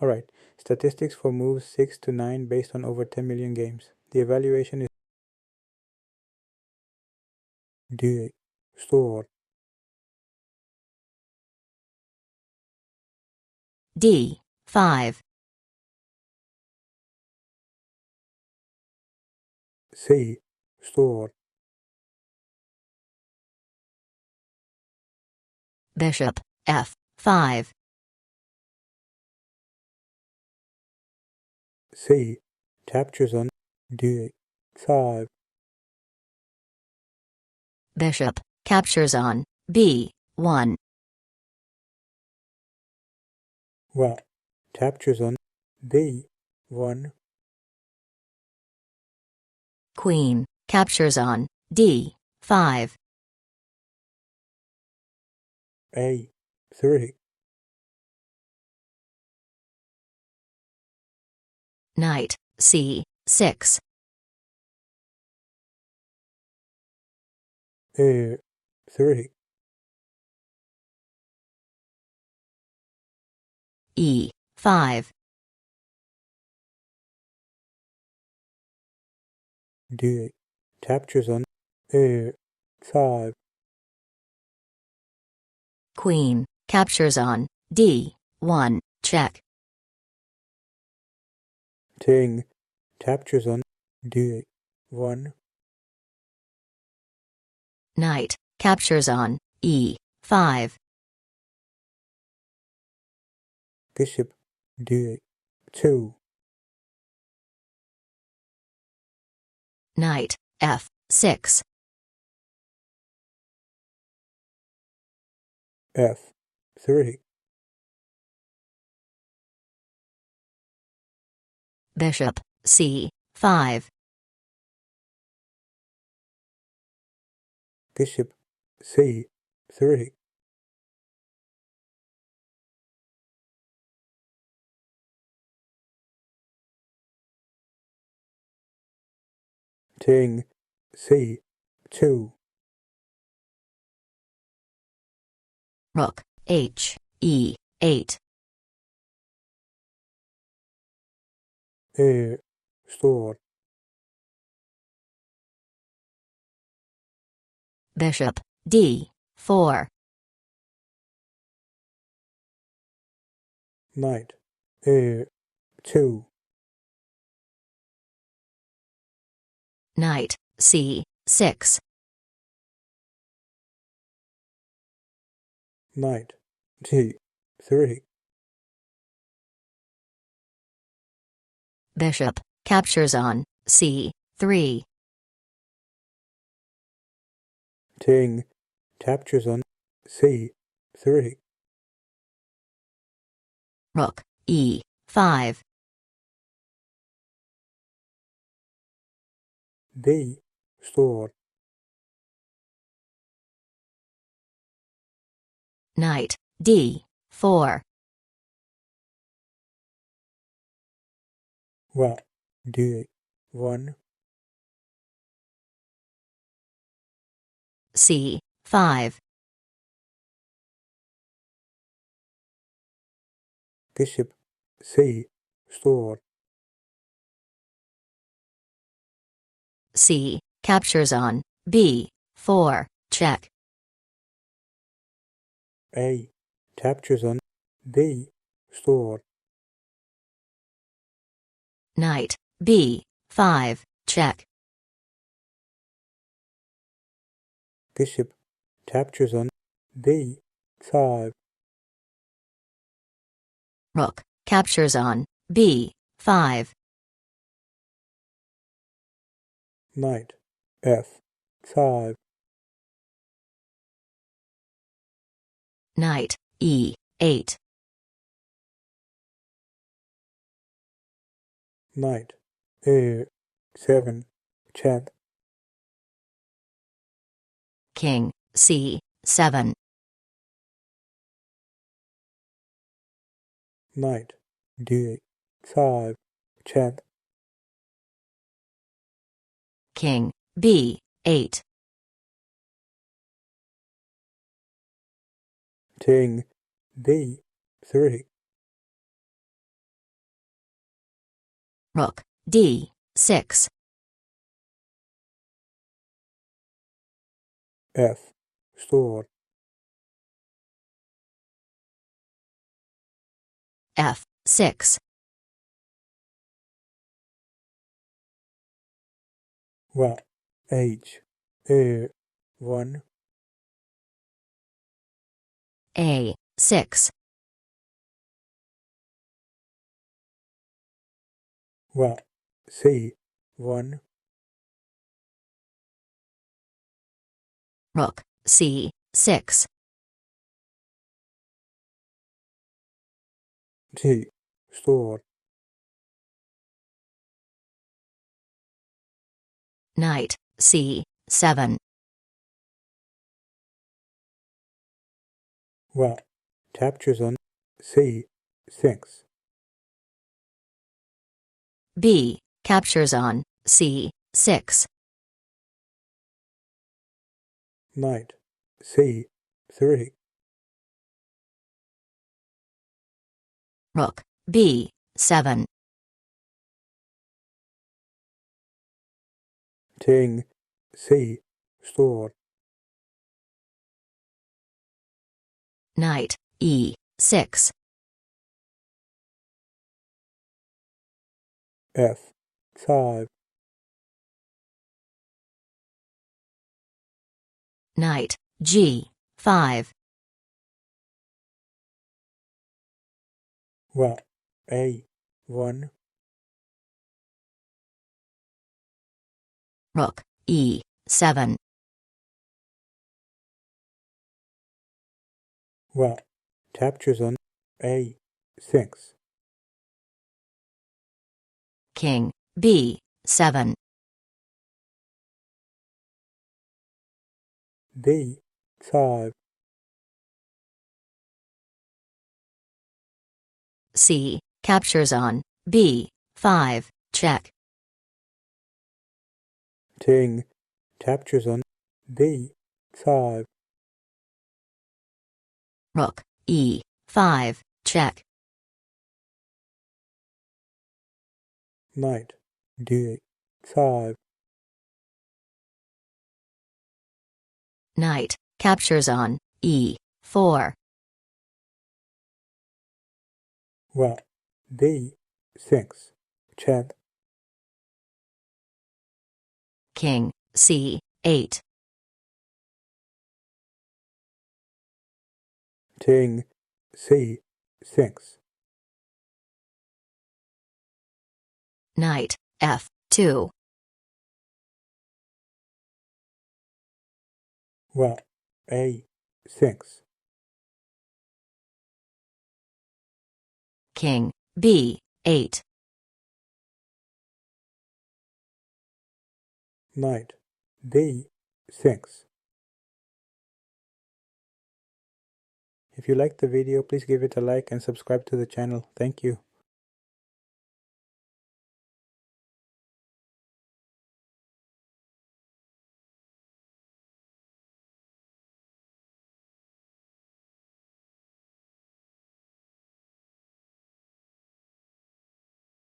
Alright, statistics for moves 6 to 9 based on over 10 million games. The evaluation is D. Store. D. 5. C. Store. Bishop, F5. C. Captures on D. 5. Bishop, captures on B1. White. Captures on B1. Queen, captures on D5. A3. Knight, C6. A3. E5. D. Captures on A5. Queen, captures on D1, check. King. Captures on D1. Knight, captures on E5. Bishop D2. Knight, F6. F3. Bishop, C5. Bishop C3. King C2. Rook, H8. A. Store. Bishop, D4. Knight A2. Knight, C6. Knight G3. Bishop, captures on C3. King. Captures on C3. Rook, E5. B. Store. Knight, D4. White D1. C5. Bishop C. Store. C, captures on B4, check. A. Captures on B. Store. Knight, B5, check. Bishop captures on B5. Rook, captures on B5. Knight F5. Knight, E8. Knight A7. Check. King, C7. Knight D5. Check. King, B8. King B3. Rook D6. F. Store. F6. What? H. A1. A6. What? C1. Rook C6. T. Store. Knight C7. What? Captures on C6. B. Captures on C6. Knight C3. Rook B7. King C. Store. Knight E6. F5. Knight G5. What? A1. Rook E7. What? Captures on A6. King B7. B5. C. Captures on B5. Check. King captures on B5. Rook E5. Check. Knight D5. Knight captures on E4. What? B6. Check. King C8. King C6. Knight F2. What? A6. King B8. Knight B6. If you liked the video, please give it a like and subscribe to the channel. Thank you.